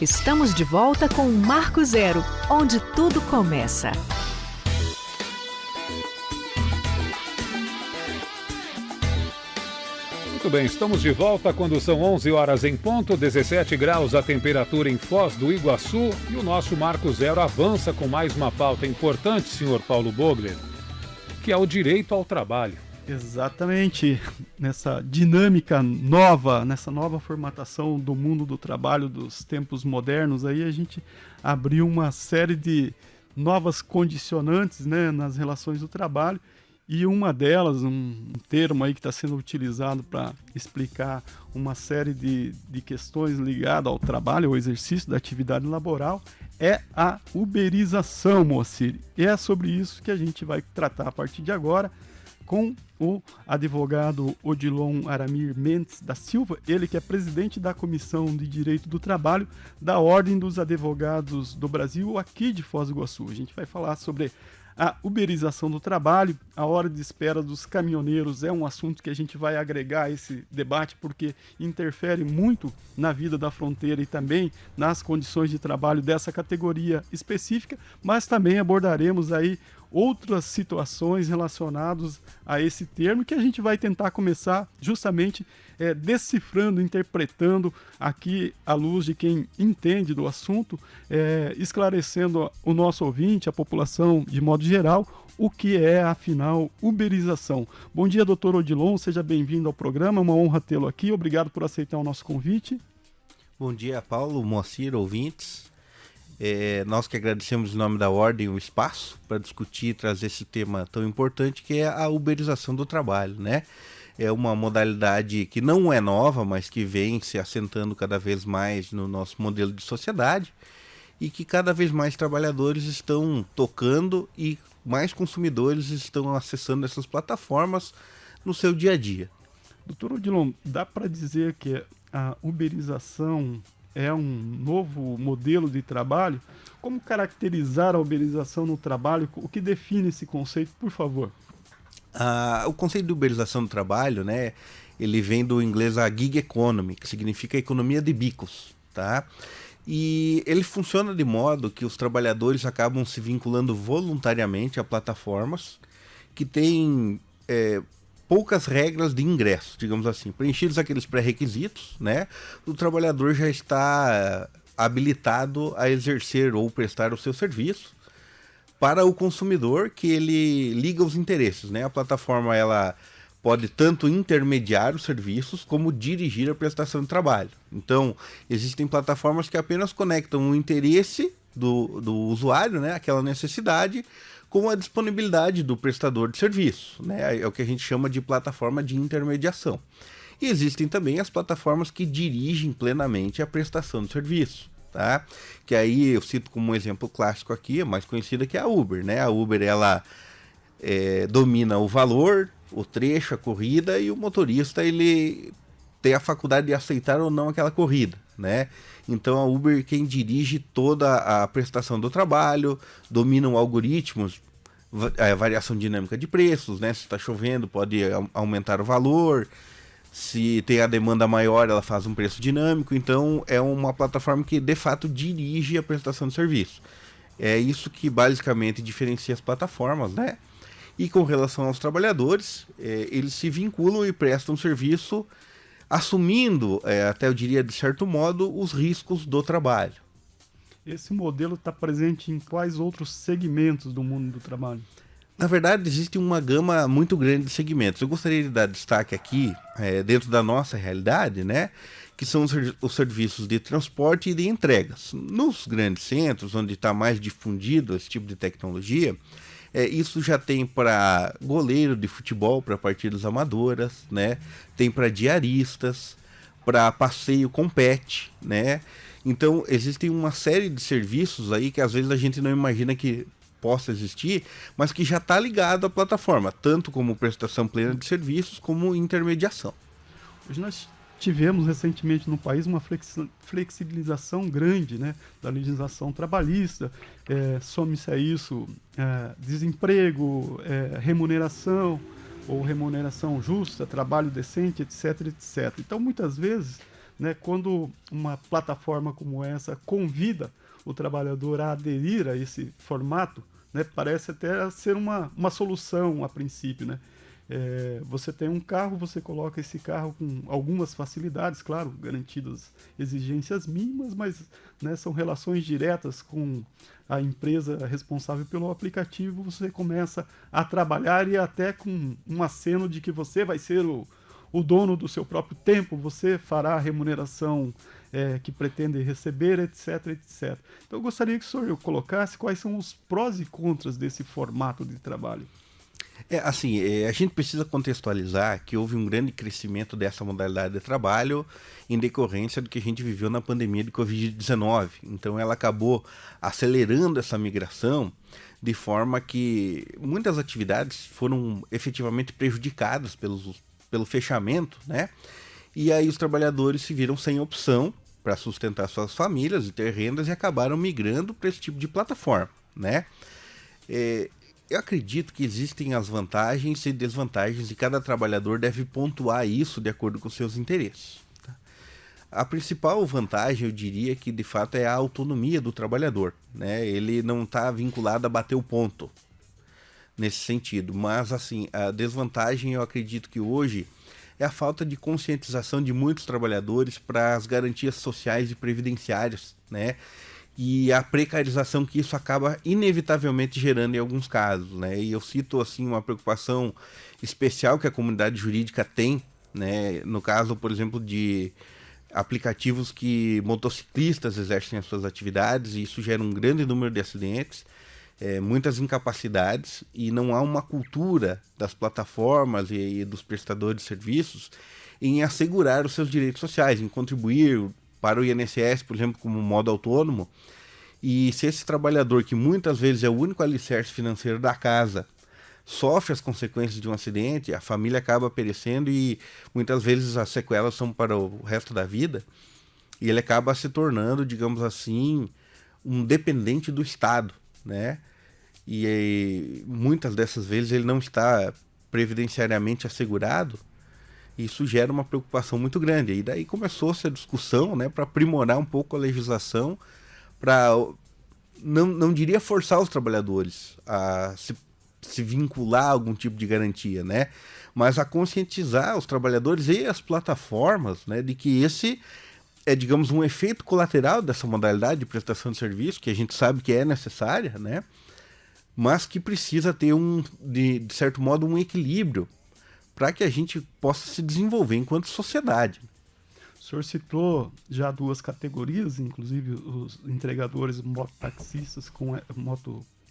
Estamos de volta com Marco Zero, onde tudo começa. Muito bem, estamos de volta quando são 11 horas em ponto, 17 graus a temperatura em Foz do Iguaçu e o nosso Marco Zero avança com mais uma pauta importante, senhor Paulo Bogler, que é o direito ao trabalho. Exatamente, nessa dinâmica nova, nessa nova formatação do mundo do trabalho dos tempos modernos, aí a gente abriu uma série de novas condicionantes, né, nas relações do trabalho, e uma delas, um termo aí que está sendo utilizado para explicar uma série de questões ligadas ao trabalho, ao exercício da atividade laboral, é a uberização, Moacir. E é sobre isso que a gente vai tratar a partir de agora, com o advogado Odilon Aramir Mendes da Silva, ele que é presidente da Comissão de Direito do Trabalho da Ordem dos Advogados do Brasil, aqui de Foz do Iguaçu. A gente vai falar sobre a uberização do trabalho, a hora de espera dos caminhoneiros é um assunto que a gente vai agregar a esse debate porque interfere muito na vida da fronteira e também nas condições de trabalho dessa categoria específica, mas também abordaremos aí outras situações relacionadas a esse termo que a gente vai tentar começar justamente decifrando, interpretando aqui à luz de quem entende do assunto, esclarecendo o nosso ouvinte, a população de modo geral, o que é, afinal, uberização. Bom dia, doutor Odilon, seja bem-vindo ao programa, uma honra tê-lo aqui, obrigado por aceitar o nosso convite. Bom dia, Paulo, Moacir, ouvintes. Nós que agradecemos em nome da Ordem o espaço para discutir e trazer esse tema tão importante que é a uberização do trabalho, né? É uma modalidade que não é nova, mas que vem se assentando cada vez mais no nosso modelo de sociedade e que cada vez mais trabalhadores estão tocando e mais consumidores estão acessando essas plataformas no seu dia a dia. Doutor Odilon, dá para dizer que a uberização é um novo modelo de trabalho? Como caracterizar a uberização no trabalho? O que define esse conceito, por favor? O conceito de uberização do trabalho, né, ele vem do inglês a gig economy, que significa economia de bicos, tá? E ele funciona de modo que os trabalhadores acabam se vinculando voluntariamente a plataformas que têm poucas regras de ingresso, digamos assim. Preenchidos aqueles pré-requisitos, né, o trabalhador já está habilitado a exercer ou prestar o seu serviço para o consumidor que ele liga os interesses, né? A plataforma ela pode tanto intermediar os serviços como dirigir a prestação de trabalho. Então, existem plataformas que apenas conectam o interesse do usuário, né, aquela necessidade, com a disponibilidade do prestador de serviço, né? É o que a gente chama de plataforma de intermediação. E existem também as plataformas que dirigem plenamente a prestação de serviço, tá? Que aí eu cito como um exemplo clássico aqui, a mais conhecida, que é a Uber, né? A Uber, ela domina o valor, o trecho, a corrida, e o motorista, ele tem a faculdade de aceitar ou não aquela corrida, né? Então a Uber quem dirige toda a prestação do trabalho, dominam algoritmos, a variação dinâmica de preços, né? Se está chovendo pode aumentar o valor, se tem a demanda maior ela faz um preço dinâmico, então é uma plataforma que de fato dirige a prestação de serviço. É isso que basicamente diferencia as plataformas, né? E com relação aos trabalhadores, eles se vinculam e prestam serviço assumindo, até eu diria de certo modo, os riscos do trabalho. Esse modelo está presente em quais outros segmentos do mundo do trabalho? Na verdade, existe uma gama muito grande de segmentos. Eu gostaria de dar destaque aqui, dentro da nossa realidade, né, que são os serviços de transporte e de entregas. Nos grandes centros, onde está mais difundido esse tipo de tecnologia, isso já tem para goleiro de futebol, para partidas amadoras, né, tem para diaristas, para passeio com pet, né. Então, existem uma série de serviços aí que às vezes a gente não imagina que possa existir, mas que já está ligado à plataforma, tanto como prestação plena de serviços, como intermediação. Hoje nós tivemos recentemente no país uma flexibilização grande, né, da legislação trabalhista, some-se a isso desemprego, remuneração, ou remuneração justa, trabalho decente, etc, etc. Então, muitas vezes, né, quando uma plataforma como essa convida o trabalhador a aderir a esse formato, né, parece até ser uma solução a princípio, né? Você tem um carro, você coloca esse carro com algumas facilidades, claro, garantidas exigências mínimas, mas, né, são relações diretas com a empresa responsável pelo aplicativo. Você começa a trabalhar e até com um aceno de que você vai ser o dono do seu próprio tempo, você fará a remuneração que pretende receber, etc, etc. Então eu gostaria que o senhor colocasse quais são os prós e contras desse formato de trabalho. A gente precisa contextualizar que houve um grande crescimento dessa modalidade de trabalho em decorrência do que a gente viveu na pandemia de Covid-19. Então ela acabou acelerando essa migração de forma que muitas atividades foram efetivamente prejudicadas pelo fechamento, né? E aí os trabalhadores se viram sem opção para sustentar suas famílias e ter rendas e acabaram migrando para esse tipo de plataforma, né? Eu acredito que existem as vantagens e desvantagens e cada trabalhador deve pontuar isso de acordo com seus interesses. Tá? A principal vantagem, eu diria, que de fato é a autonomia do trabalhador, né? Ele não está vinculado a bater o ponto nesse sentido, mas assim, a desvantagem eu acredito que hoje é a falta de conscientização de muitos trabalhadores para as garantias sociais e previdenciárias, né? E a precarização que isso acaba inevitavelmente gerando em alguns casos, né? E eu cito assim uma preocupação especial que a comunidade jurídica tem, né? No caso, por exemplo, de aplicativos que motociclistas exercem as suas atividades, e isso gera um grande número de acidentes, muitas incapacidades, e não há uma cultura das plataformas e dos prestadores de serviços em assegurar os seus direitos sociais, em contribuir para o INSS, por exemplo, como modo autônomo. E se esse trabalhador, que muitas vezes é o único alicerce financeiro da casa, sofre as consequências de um acidente, a família acaba perecendo e muitas vezes as sequelas são para o resto da vida, e ele acaba se tornando, digamos assim, um dependente do Estado, né? E muitas dessas vezes ele não está previdenciariamente assegurado. Isso gera uma preocupação muito grande. E daí começou-se a discussão, né, para aprimorar um pouco a legislação, para, não diria forçar os trabalhadores a se vincular a algum tipo de garantia, né, mas a conscientizar os trabalhadores e as plataformas, né, de que esse é, digamos, um efeito colateral dessa modalidade de prestação de serviço, que a gente sabe que é necessária, né, mas que precisa ter de certo modo, um equilíbrio para que a gente possa se desenvolver enquanto sociedade. O senhor citou já duas categorias, inclusive os entregadores mototaxistas,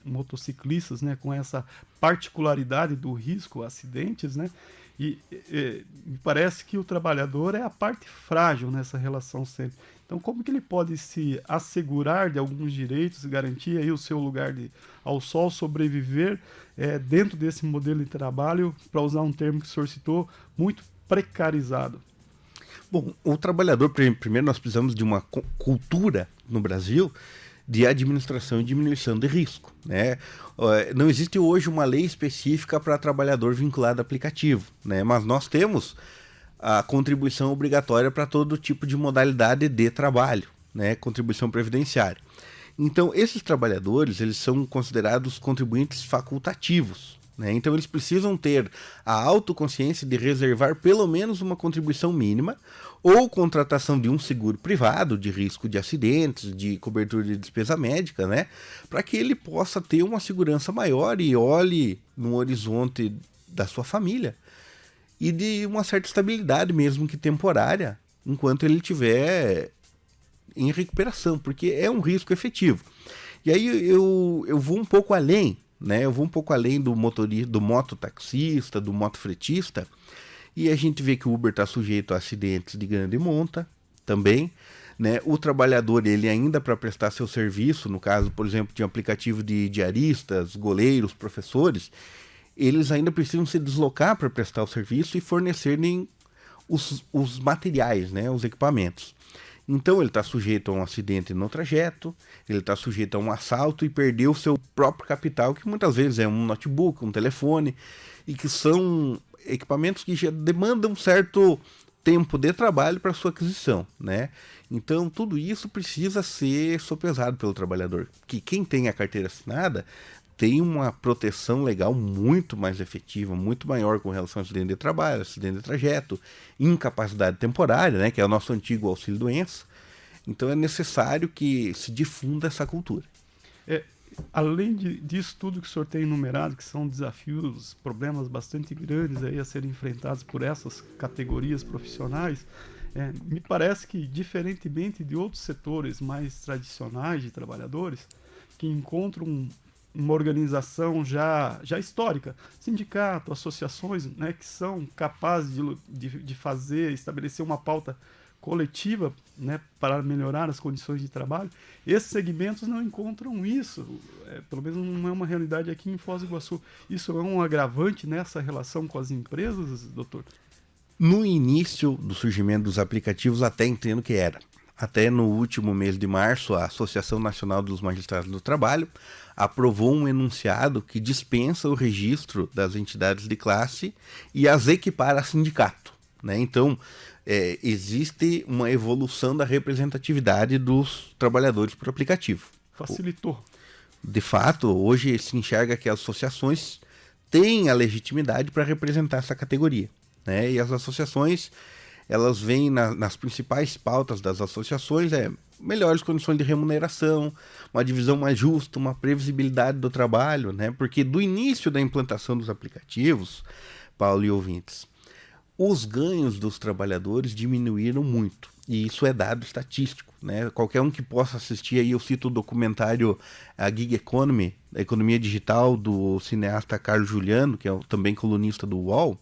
motociclistas, né, com essa particularidade do risco, acidentes, né? E me parece que o trabalhador é a parte frágil nessa relação sempre. Então, como que ele pode se assegurar de alguns direitos, garantir aí o seu lugar ao sol, sobreviver dentro desse modelo de trabalho, para usar um termo que o senhor citou, muito precarizado? Bom, o trabalhador, primeiro nós precisamos de uma cultura no Brasil de administração e diminuição de risco, né? Não existe hoje uma lei específica para trabalhador vinculado a aplicativo, né? Mas nós temos a contribuição obrigatória para todo tipo de modalidade de trabalho, né? Contribuição previdenciária. Então, esses trabalhadores, eles são considerados contribuintes facultativos, né? Então, eles precisam ter a autoconsciência de reservar pelo menos uma contribuição mínima ou contratação de um seguro privado de risco de acidentes, de cobertura de despesa médica, né? Para que ele possa ter uma segurança maior e olhe no horizonte da sua família e de uma certa estabilidade, mesmo que temporária, enquanto ele estiver em recuperação, porque é um risco efetivo. E aí eu vou um pouco além, né? Eu vou um pouco além do motorista, do mototaxista, do motofretista, e a gente vê que o Uber está sujeito a acidentes de grande monta também, né? O trabalhador, ele ainda para prestar seu serviço, no caso, por exemplo, de um aplicativo de diaristas, goleiros, professores, eles ainda precisam se deslocar para prestar o serviço e fornecerem os materiais, né? Os equipamentos. Então ele está sujeito a um acidente no trajeto, ele está sujeito a um assalto e perdeu o seu próprio capital, que muitas vezes é um notebook, um telefone, e que são equipamentos que já demandam certo tempo de trabalho para sua aquisição, né? Então, tudo isso precisa ser sopesado pelo trabalhador. Que quem tem a carteira assinada tem uma proteção legal muito mais efetiva, muito maior com relação ao acidente de trabalho, acidente de trajeto, incapacidade temporária, né, que é o nosso antigo auxílio-doença. Então é necessário que se difunda essa cultura. Além disso tudo que o senhor tem enumerado, que são desafios, problemas bastante grandes aí a serem enfrentados por essas categorias profissionais, me parece que, diferentemente de outros setores mais tradicionais de trabalhadores, que encontram uma organização já histórica, sindicato, associações, né, que são capazes de estabelecer uma pauta coletiva, né, para melhorar as condições de trabalho, esses segmentos não encontram isso, pelo menos não é uma realidade aqui em Foz do Iguaçu. Isso é um agravante nessa relação com as empresas, doutor? No início do surgimento dos aplicativos, até entendo que era. Até no último mês de março, a Associação Nacional dos Magistrados do Trabalho aprovou um enunciado que dispensa o registro das entidades de classe e as equipara a sindicato, né? Então, existe uma evolução da representatividade dos trabalhadores por aplicativo. Facilitou. De fato, hoje se enxerga que as associações têm a legitimidade para representar essa categoria, né? E as associações, elas vêm nas principais pautas das associações, melhores condições de remuneração, uma divisão mais justa, uma previsibilidade do trabalho, né? Porque do início da implantação dos aplicativos, Paulo e ouvintes, os ganhos dos trabalhadores diminuíram muito, e isso é dado estatístico, né? Qualquer um que possa assistir aí, eu cito o documentário A Gig Economy, a economia digital, do cineasta Carlos Juliano, que é também colunista do UOL.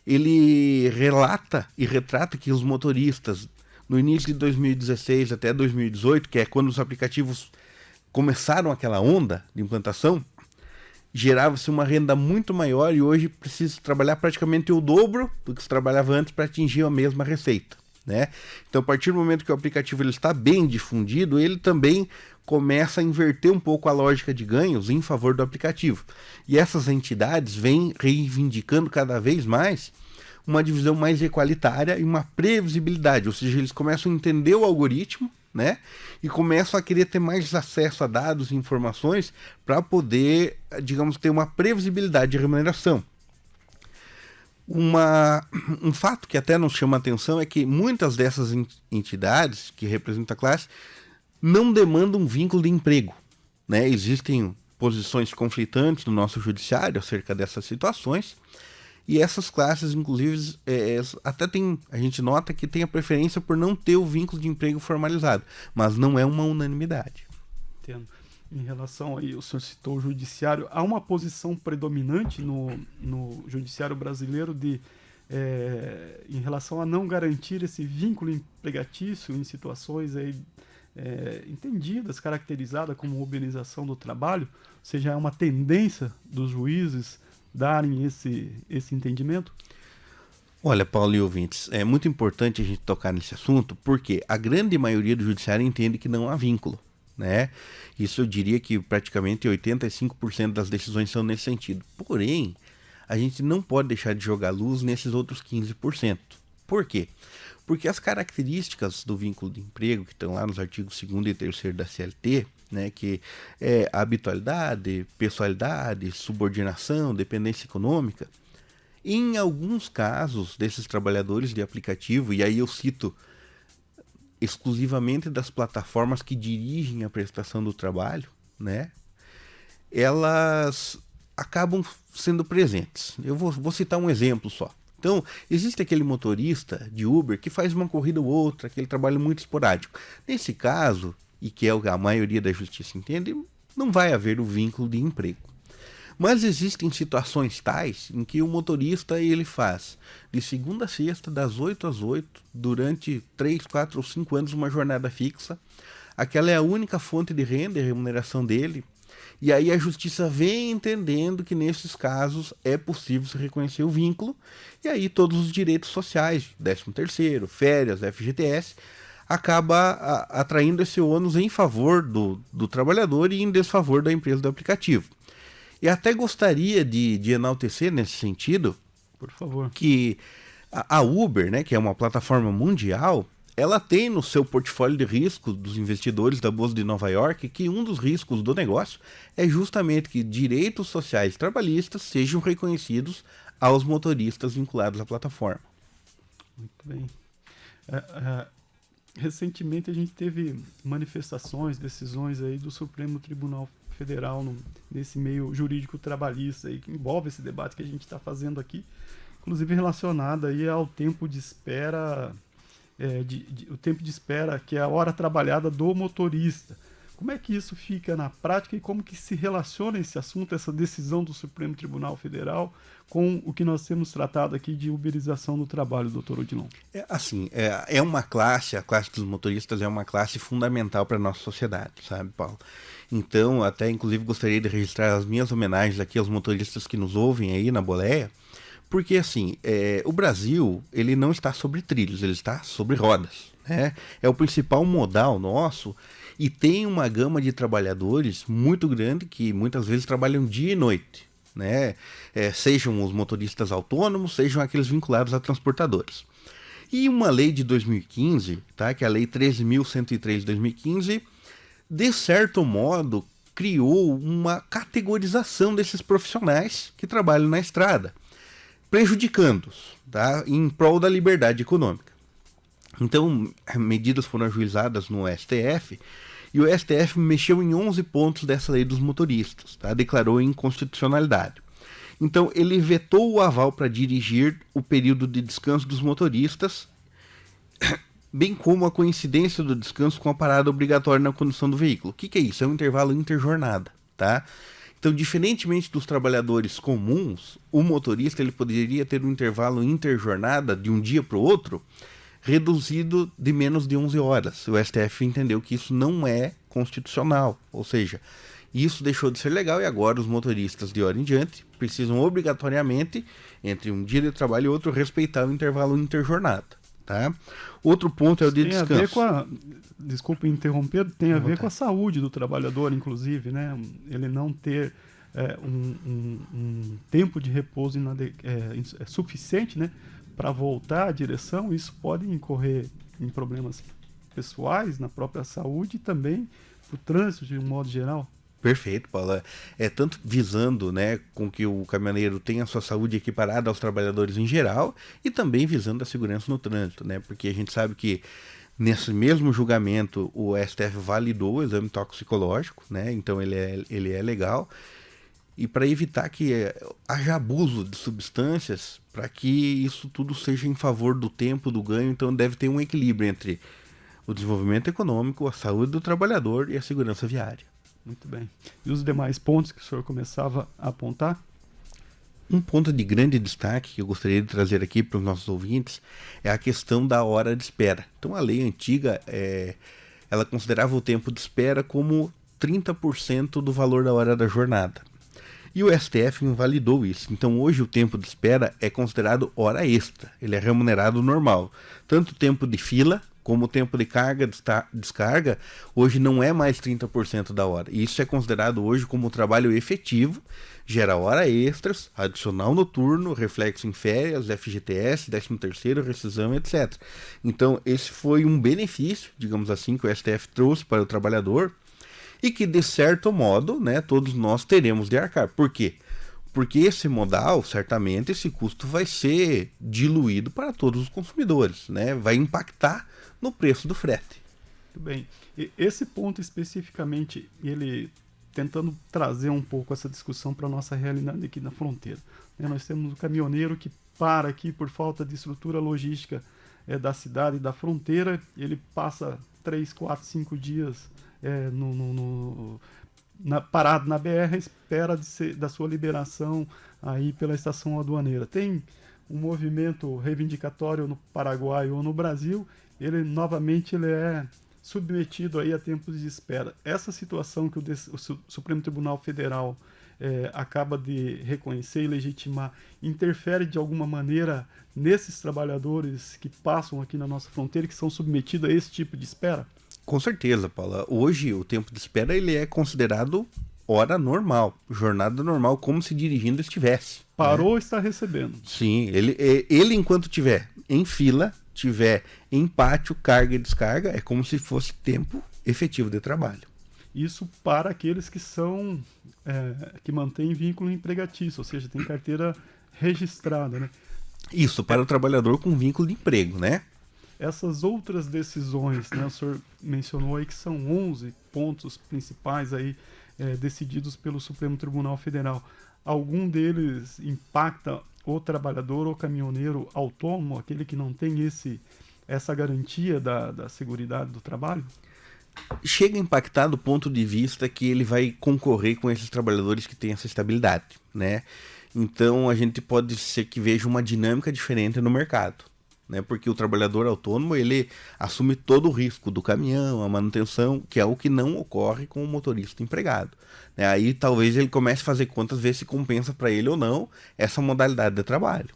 Ele relata e retrata que os motoristas, no início de 2016 até 2018, que é quando os aplicativos começaram aquela onda de implantação, gerava-se uma renda muito maior e hoje precisa trabalhar praticamente o dobro do que se trabalhava antes para atingir a mesma receita, né? Então, a partir do momento que o aplicativo ele está bem difundido, ele também começa a inverter um pouco a lógica de ganhos em favor do aplicativo. E essas entidades vêm reivindicando cada vez mais uma divisão mais equalitária e uma previsibilidade, ou seja, eles começam a entender o algoritmo, né? E começam a querer ter mais acesso a dados e informações para poder, digamos, ter uma previsibilidade de remuneração. Um fato que até nos chama a atenção é que muitas dessas entidades que representam a classe não demandam um vínculo de emprego, né? Existem posições conflitantes no nosso judiciário acerca dessas situações, e essas classes, inclusive, até a gente nota que tem a preferência por não ter o vínculo de emprego formalizado, mas não é uma unanimidade. Entendo. Em relação aí, o senhor citou o judiciário, há uma posição predominante no judiciário brasileiro em relação a não garantir esse vínculo empregatício em situações aí, entendidas, caracterizadas como uberização do trabalho, ou seja, é uma tendência dos juízes darem esse entendimento? Olha, Paulo e ouvintes, é muito importante a gente tocar nesse assunto, porque a grande maioria do judiciário entende que não há vínculo, né? Isso eu diria que praticamente 85% das decisões são nesse sentido. Porém, a gente não pode deixar de jogar luz nesses outros 15%. Por quê? Porque as características do vínculo de emprego, que estão lá nos artigos 2º e 3º da CLT, né, que é habitualidade, pessoalidade, subordinação, dependência econômica, em alguns casos desses trabalhadores de aplicativo, e aí eu cito exclusivamente das plataformas que dirigem a prestação do trabalho, né, elas acabam sendo presentes. Eu vou citar um exemplo só. Então, existe aquele motorista de Uber que faz uma corrida ou outra, aquele trabalho muito esporádico. Nesse caso, e que é o que a maioria da justiça entende, não vai haver o vínculo de emprego. Mas existem situações tais em que o motorista ele faz de segunda a sexta, das 8 às 8, durante 3, 4 ou 5 anos, uma jornada fixa. Aquela é a única fonte de renda e remuneração dele. E aí a justiça vem entendendo que nesses casos é possível se reconhecer o vínculo, e aí todos os direitos sociais, 13º, férias, FGTS, acaba atraindo esse ônus em favor do trabalhador e em desfavor da empresa do aplicativo. E até gostaria de enaltecer nesse sentido, por favor, que A Uber, né, que é uma plataforma mundial, ela tem no seu portfólio de riscos dos investidores da Bolsa de Nova York que um dos riscos do negócio é justamente que direitos sociais trabalhistas sejam reconhecidos aos motoristas vinculados à plataforma. Muito bem. Recentemente a gente teve manifestações, decisões aí do Supremo Tribunal Federal nesse meio jurídico trabalhista aí, que envolve esse debate que a gente está fazendo aqui, inclusive relacionado aí ao tempo de espera, o tempo de espera que é a hora trabalhada do motorista. Como é que isso fica na prática e como que se relaciona esse assunto, essa decisão do Supremo Tribunal Federal, com o que nós temos tratado aqui de uberização do trabalho, doutor Odilon? É uma classe, a classe dos motoristas é uma classe fundamental para a nossa sociedade, sabe, Paulo? Então, até inclusive gostaria de registrar as minhas homenagens aqui aos motoristas que nos ouvem aí na boleia, porque assim, o Brasil, ele não está sobre trilhos, ele está sobre rodas, né? É o principal modal nosso e tem uma gama de trabalhadores muito grande que muitas vezes trabalham dia e noite, né? Sejam os motoristas autônomos, sejam aqueles vinculados a transportadores. E uma lei de 2015, tá? Que é a Lei 13.103 de 2015, de certo modo, criou uma categorização desses profissionais que trabalham na estrada, prejudicando-os, tá? Em prol da liberdade econômica. Então, medidas foram ajuizadas no STF, e o STF mexeu em 11 pontos dessa lei dos motoristas, tá? Declarou inconstitucionalidade. Então, ele vetou o aval para dirigir o período de descanso dos motoristas, bem como a coincidência do descanso com a parada obrigatória na condução do veículo. O que é isso? É um intervalo interjornada, tá? Então, diferentemente dos trabalhadores comuns, o motorista ele poderia ter um intervalo interjornada de um dia para o outro reduzido de menos de 11 horas. O STF entendeu que isso não é constitucional, ou seja, isso deixou de ser legal e agora os motoristas de hora em diante precisam obrigatoriamente, entre um dia de trabalho e outro, respeitar o intervalo interjornada. Tá? Outro ponto é o de descanso. Tem a ver com desculpa interromper, tem a ver com a saúde do trabalhador, inclusive, né? Ele não ter um tempo de repouso suficiente, né? Para voltar à direção, isso pode incorrer em problemas pessoais, na própria saúde e também o trânsito de um modo geral. Perfeito, Paulo. Tanto visando, né, com que o caminhoneiro tenha a sua saúde equiparada aos trabalhadores em geral e também visando a segurança no trânsito, né? Porque a gente sabe que nesse mesmo julgamento o STF validou o exame toxicológico, né? Então ele é legal. E para evitar que haja abuso de substâncias, para que isso tudo seja em favor do tempo, do ganho, então deve ter um equilíbrio entre o desenvolvimento econômico, a saúde do trabalhador e a segurança viária. Muito bem. E os demais pontos que o senhor começava a apontar? Um ponto de grande destaque que eu gostaria de trazer aqui para os nossos ouvintes é a questão da hora de espera. Então a lei antiga, ela considerava o tempo de espera como 30% do valor da hora da jornada. E o STF invalidou isso. Então hoje o tempo de espera é considerado hora extra. Ele é remunerado normal. Tanto o tempo de fila como o tempo de carga, descarga, hoje não é mais 30% da hora. E isso é considerado hoje como trabalho efetivo, gera hora extras, adicional noturno, reflexo em férias, FGTS, 13º, rescisão, etc. Então esse foi um benefício, digamos assim, que o STF trouxe para o trabalhador, e que, de certo modo, né, todos nós teremos de arcar. Por quê? Porque esse modal, certamente, esse custo vai ser diluído para todos os consumidores, né? Vai impactar no preço do frete. Muito bem. E esse ponto especificamente, ele tentando trazer um pouco essa discussão para a nossa realidade aqui na fronteira. Nós temos o caminhoneiro que para aqui por falta de estrutura logística da cidade e da fronteira, ele passa 3, 4, 5 dias parado na BR, espera da sua liberação aí pela estação aduaneira. Tem um movimento reivindicatório no Paraguai ou no Brasil, ele novamente é submetido aí a tempos de espera. Essa situação que o Supremo Tribunal Federal acaba de reconhecer e legitimar, interfere de alguma maneira nesses trabalhadores que passam aqui na nossa fronteira, que são submetidos a esse tipo de espera? Com certeza, Paula. Hoje o tempo de espera ele é considerado hora normal, jornada normal, como se dirigindo estivesse. Parou, está recebendo. Sim, ele enquanto tiver em fila, tiver em pátio, carga e descarga, é como se fosse tempo efetivo de trabalho. Isso para aqueles que são que mantêm vínculo empregatício, ou seja, tem carteira registrada, né? Isso, para o trabalhador com vínculo de emprego, né? Essas outras decisões, né, o senhor mencionou aí que são 11 pontos principais aí decididos pelo Supremo Tribunal Federal. Algum deles impacta o trabalhador ou caminhoneiro autônomo, aquele que não tem essa garantia da seguridade do trabalho? Chega a impactar do ponto de vista que ele vai concorrer com esses trabalhadores que têm essa estabilidade, né? Então a gente pode ser que veja uma dinâmica diferente no mercado, né? Porque o trabalhador autônomo, ele assume todo o risco do caminhão, a manutenção, que é o que não ocorre com o motorista empregado, né? Aí talvez ele comece a fazer contas, ver se compensa para ele ou não essa modalidade de trabalho.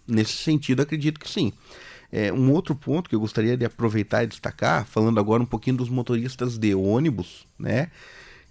Nesse sentido, acredito que sim. Um outro ponto que eu gostaria de aproveitar e destacar, falando agora um pouquinho dos motoristas de ônibus, né,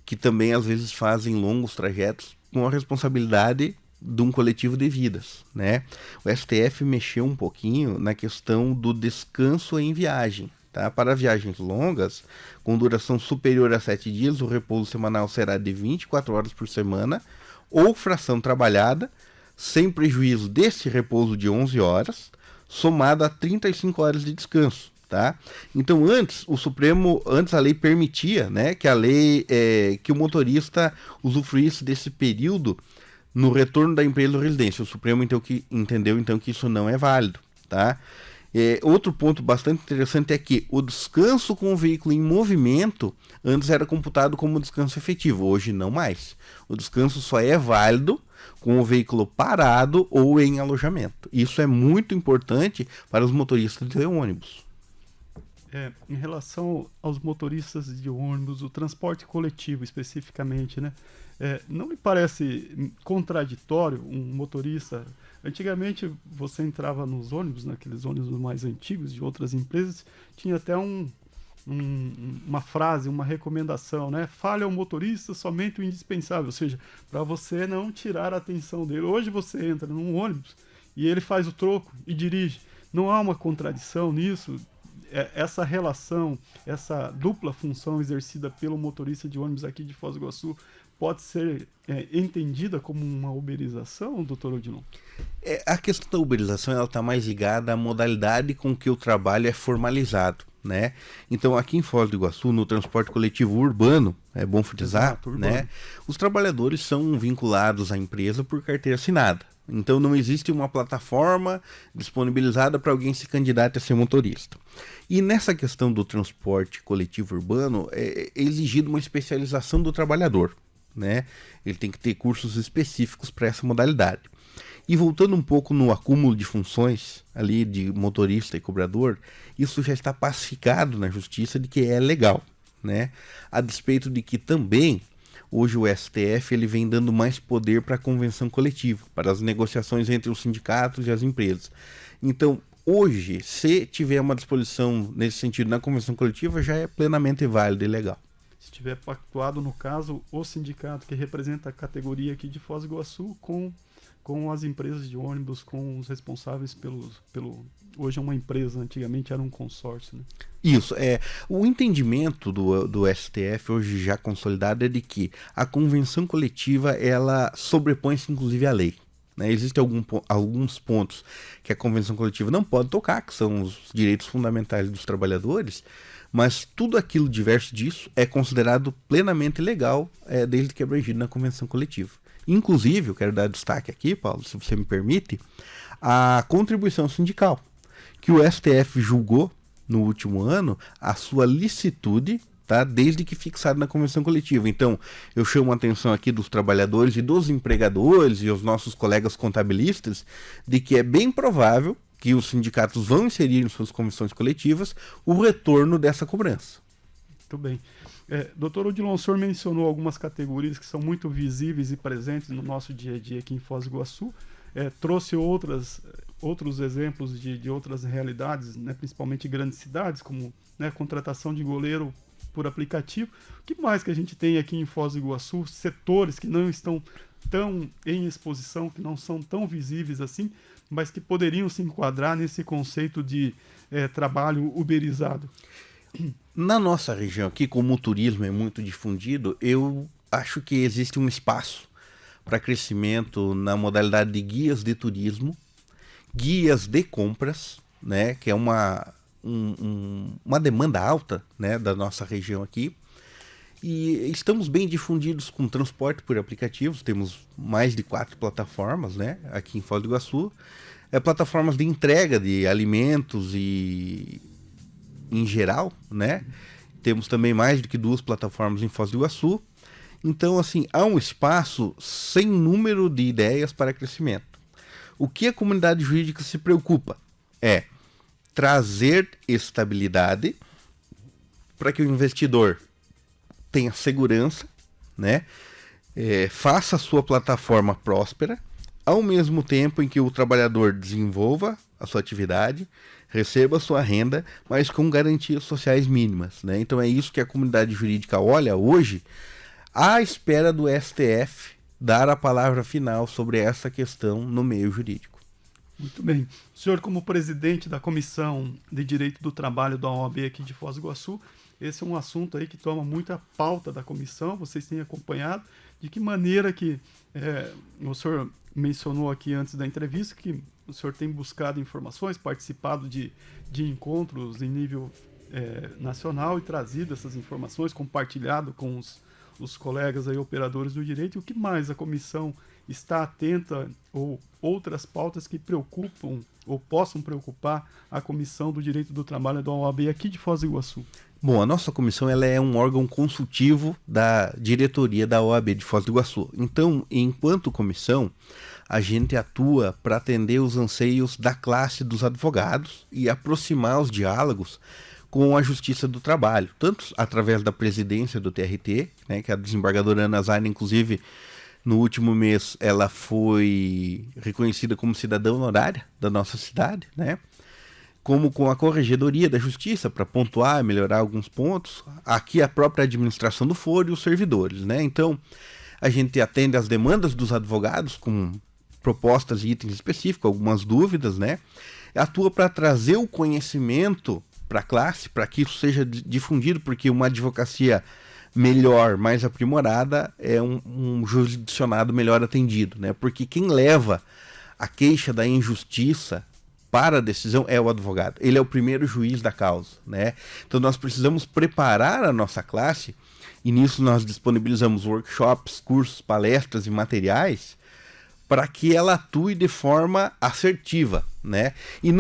que também às vezes fazem longos trajetos com a responsabilidade de um coletivo de vidas, né? O STF mexeu um pouquinho na questão do descanso em viagem, tá? Para viagens longas, com duração superior a 7 dias, o repouso semanal será de 24 horas por semana ou fração trabalhada, sem prejuízo desse repouso de 11 horas, somado a 35 horas de descanso, tá? Então antes a lei permitia, né, que o motorista usufruísse desse período no retorno da empresa ou residência. O Supremo entendeu então que isso não é válido, tá? Outro ponto bastante interessante é que o descanso com o veículo em movimento antes era computado como descanso efetivo, hoje não mais. O descanso só é válido com o veículo parado ou em alojamento. Isso é muito importante para os motoristas de ônibus. Em relação aos motoristas de ônibus, o transporte coletivo especificamente, né? Não lhe parece contraditório um motorista? Antigamente você entrava nos ônibus, naqueles ônibus mais antigos de outras empresas, tinha até uma frase, uma recomendação, né? Fale ao motorista somente o indispensável, ou seja, para você não tirar a atenção dele. Hoje você entra num ônibus e ele faz o troco e dirige. Não há uma contradição nisso? Essa relação, essa dupla função exercida pelo motorista de ônibus aqui de Foz do Iguaçu pode ser entendida como uma uberização, doutor Odilon? A questão da uberização está mais ligada à modalidade com que o trabalho é formalizado, né? Então aqui em Foz do Iguaçu, no transporte coletivo urbano, é bom frisar, exato, né? Os trabalhadores são vinculados à empresa por carteira assinada. Então não existe uma plataforma disponibilizada para alguém se candidatar a ser motorista. E nessa questão do transporte coletivo urbano, é exigido uma especialização do trabalhador, né? Ele tem que ter cursos específicos para essa modalidade. E voltando um pouco no acúmulo de funções ali de motorista e cobrador, isso já está pacificado na justiça de que é legal, né? A despeito de que também hoje o STF ele vem dando mais poder para a convenção coletiva, para as negociações entre os sindicatos e as empresas. Então, hoje, se tiver uma disposição nesse sentido na convenção coletiva, já é plenamente válido e legal. Se tiver pactuado, no caso, o sindicato que representa a categoria aqui de Foz do Iguaçu com as empresas de ônibus, com os responsáveis pelo... Hoje é uma empresa, antigamente era um consórcio, né? Isso, o entendimento do STF hoje já consolidado é de que a convenção coletiva, ela sobrepõe-se inclusive à lei, né? Existem alguns pontos que a convenção coletiva não pode tocar, que são os direitos fundamentais dos trabalhadores, mas tudo aquilo diverso disso é considerado plenamente legal, desde que é abrangido na convenção coletiva. Inclusive, eu quero dar destaque aqui, Paulo, se você me permite, a contribuição sindical, que o STF julgou no último ano a sua licitude, tá? Desde que fixado na convenção coletiva. Então, eu chamo a atenção aqui dos trabalhadores e dos empregadores e os nossos colegas contabilistas de que é bem provável que os sindicatos vão inserir em suas convenções coletivas o retorno dessa cobrança. Muito bem. Doutor Odilon, o senhor mencionou algumas categorias que são muito visíveis e presentes no nosso dia a dia aqui em Foz do Iguaçu. Trouxe outros exemplos de outras realidades, né, principalmente em grandes cidades, como, né, contratação de goleiro por aplicativo. O que mais que a gente tem aqui em Foz do Iguaçu? Setores que não estão tão em exposição, que não são tão visíveis assim, mas que poderiam se enquadrar nesse conceito de trabalho uberizado. Na nossa região aqui, como o turismo é muito difundido, eu acho que existe um espaço para crescimento na modalidade de guias de turismo, guias de compras, né, que é uma demanda alta, né, da nossa região aqui. E estamos bem difundidos com transporte por aplicativos, temos mais de 4 plataformas, né, aqui em Foz do Iguaçu. Plataformas de entrega de alimentos e em geral, né? Temos também mais do que 2 plataformas em Foz do Iguaçu. Então, assim, há um espaço sem número de ideias para crescimento. O que a comunidade jurídica se preocupa é trazer estabilidade para que o investidor tenha segurança, né? Faça a sua plataforma próspera, ao mesmo tempo em que o trabalhador desenvolva a sua atividade, receba a sua renda, mas com garantias sociais mínimas, né? Então é isso que a comunidade jurídica olha hoje, à espera do STF dar a palavra final sobre essa questão no meio jurídico. Muito bem. O senhor, como presidente da Comissão de Direito do Trabalho da OAB aqui de Foz do Iguaçu, esse é um assunto aí que toma muita pauta da comissão, vocês têm acompanhado. De que maneira que o senhor mencionou aqui antes da entrevista que o senhor tem buscado informações, participado de encontros em nível nacional e trazido essas informações, compartilhado com os colegas aí, operadores do direito. E o que mais a comissão está atenta ou outras pautas que preocupam ou possam preocupar a Comissão do Direito do Trabalho da OAB aqui de Foz do Iguaçu? Bom, a nossa comissão ela é um órgão consultivo da diretoria da OAB de Foz do Iguaçu. Então, enquanto comissão, a gente atua para atender os anseios da classe dos advogados e aproximar os diálogos com a Justiça do Trabalho, tanto através da presidência do TRT, né, que a desembargadora Ana Zaina, inclusive, no último mês, ela foi reconhecida como cidadã honorária da nossa cidade, né? Como com a Corregedoria da Justiça, para pontuar, melhorar alguns pontos. Aqui a própria administração do foro e os servidores, né? Então, a gente atende às demandas dos advogados com propostas e itens específicos, algumas dúvidas, né? Atua para trazer o conhecimento para a classe, para que isso seja difundido, porque uma advocacia melhor, mais aprimorada, é um jurisdicionado melhor atendido, né? Porque quem leva a queixa da injustiça para a decisão é o advogado. Ele é o primeiro juiz da causa, né? Então nós precisamos preparar a nossa classe, e nisso nós disponibilizamos workshops, cursos, palestras e materiais para que ela atue de forma assertiva, né? E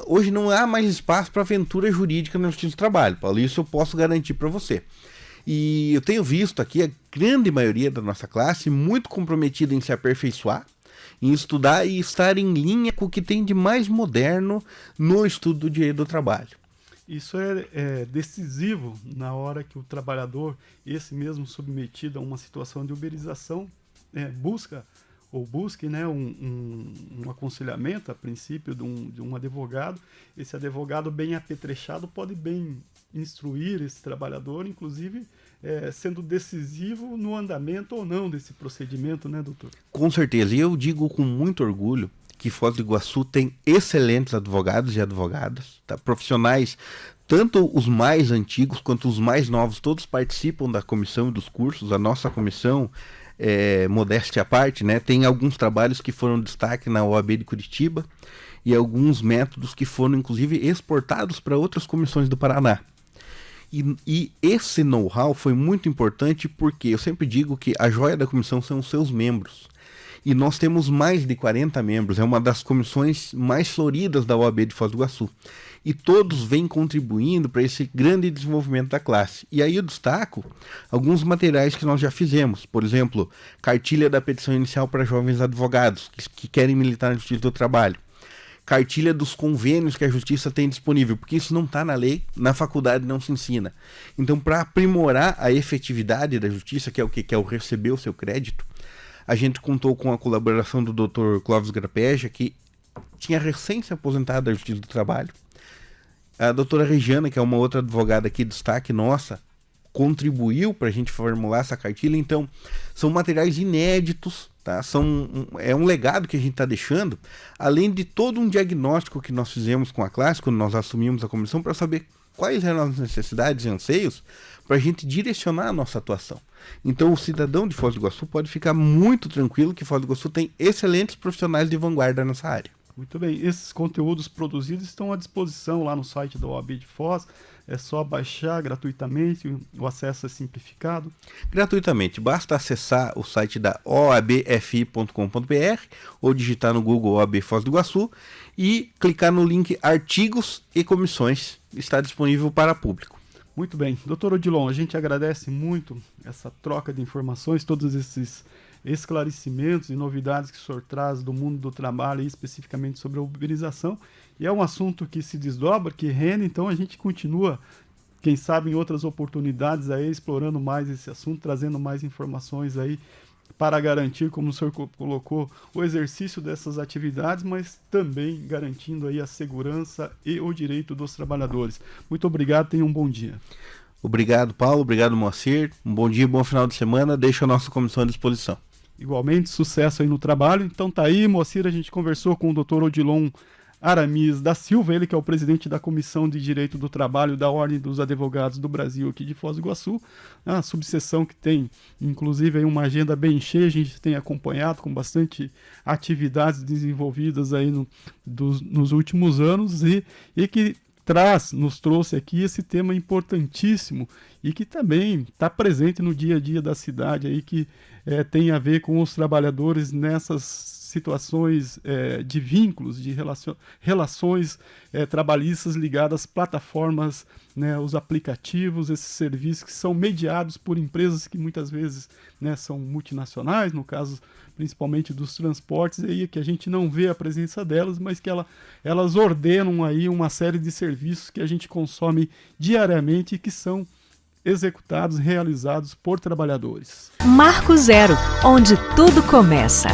hoje não há mais espaço para aventura jurídica no Justiça do Trabalho, Paulo, isso eu posso garantir para você. E eu tenho visto aqui a grande maioria da nossa classe muito comprometida em se aperfeiçoar, em estudar e estar em linha com o que tem de mais moderno no estudo do direito do trabalho. Isso é decisivo na hora que o trabalhador, esse mesmo submetido a uma situação de uberização, busque, né, um aconselhamento, a princípio, de um advogado. Esse advogado bem apetrechado pode bem instruir esse trabalhador, inclusive sendo decisivo no andamento ou não desse procedimento, né, doutor? Com certeza, e eu digo com muito orgulho que Foz do Iguaçu tem excelentes advogados e advogadas, tá? Profissionais, tanto os mais antigos quanto os mais novos, todos participam da comissão e dos cursos. A nossa comissão, modéstia à parte, né, tem alguns trabalhos que foram destaque na OAB de Curitiba e alguns métodos que foram inclusive exportados para outras comissões do Paraná. E esse know-how foi muito importante porque eu sempre digo que a joia da comissão são os seus membros. E nós temos mais de 40 membros, é uma das comissões mais floridas da OAB de Foz do Iguaçu. E todos vêm contribuindo para esse grande desenvolvimento da classe. E aí eu destaco alguns materiais que nós já fizemos. Por exemplo, cartilha da petição inicial para jovens advogados que querem militar na Justiça do Trabalho. Cartilha dos convênios que a Justiça tem disponível, porque isso não está na lei, na faculdade não se ensina. Então, para aprimorar a efetividade da Justiça, que é o que? Que é o receber o seu crédito, a gente contou com a colaboração do Dr. Clóvis Grapeja, que tinha recém se aposentado da Justiça do Trabalho. A doutora Regiana, que é uma outra advogada aqui, destaque nossa, contribuiu para a gente formular essa cartilha. Então, são materiais inéditos, tá? É um legado que a gente está deixando, além de todo um diagnóstico que nós fizemos com a classe, quando nós assumimos a comissão, para saber quais eram as necessidades e anseios para a gente direcionar a nossa atuação. Então, o cidadão de Foz do Iguaçu pode ficar muito tranquilo que Foz do Iguaçu tem excelentes profissionais de vanguarda nessa área. Muito bem, esses conteúdos produzidos estão à disposição lá no site da OAB de Foz, é só baixar gratuitamente, o acesso é simplificado. Gratuitamente, basta acessar o site da oabfi.com.br ou digitar no Google OAB Foz do Iguaçu e clicar no link Artigos e Comissões, está disponível para público. Muito bem, doutor Odilon, a gente agradece muito essa troca de informações, todos esses esclarecimentos e novidades que o senhor traz do mundo do trabalho, e especificamente sobre a uberização, e é um assunto que se desdobra, que rende, então a gente continua, quem sabe em outras oportunidades aí, explorando mais esse assunto, trazendo mais informações aí para garantir, como o senhor colocou, o exercício dessas atividades, mas também garantindo aí a segurança e o direito dos trabalhadores. Muito obrigado, tenha um bom dia. Obrigado, Paulo, obrigado, Moacir, um bom dia, bom final de semana, deixo a nossa comissão à disposição. Igualmente, sucesso aí no trabalho. Então tá aí, Moacir, a gente conversou com o Dr. Odilon Aramis da Silva, ele que é o presidente da Comissão de Direito do Trabalho da Ordem dos Advogados do Brasil aqui de Foz do Iguaçu, a subseção que tem, inclusive, aí uma agenda bem cheia, a gente tem acompanhado com bastante atividades desenvolvidas aí nos últimos anos e que nos trouxe aqui esse tema importantíssimo e que também está presente no dia a dia da cidade aí, que tem a ver com os trabalhadores nessas situações de vínculos, de relações trabalhistas ligadas às plataformas, né, os aplicativos, esses serviços que são mediados por empresas que muitas vezes, né, são multinacionais, no caso principalmente dos transportes, aí que a gente não vê a presença delas, mas que elas ordenam aí uma série de serviços que a gente consome diariamente e que são executados, realizados por trabalhadores. Marco Zero, onde tudo começa.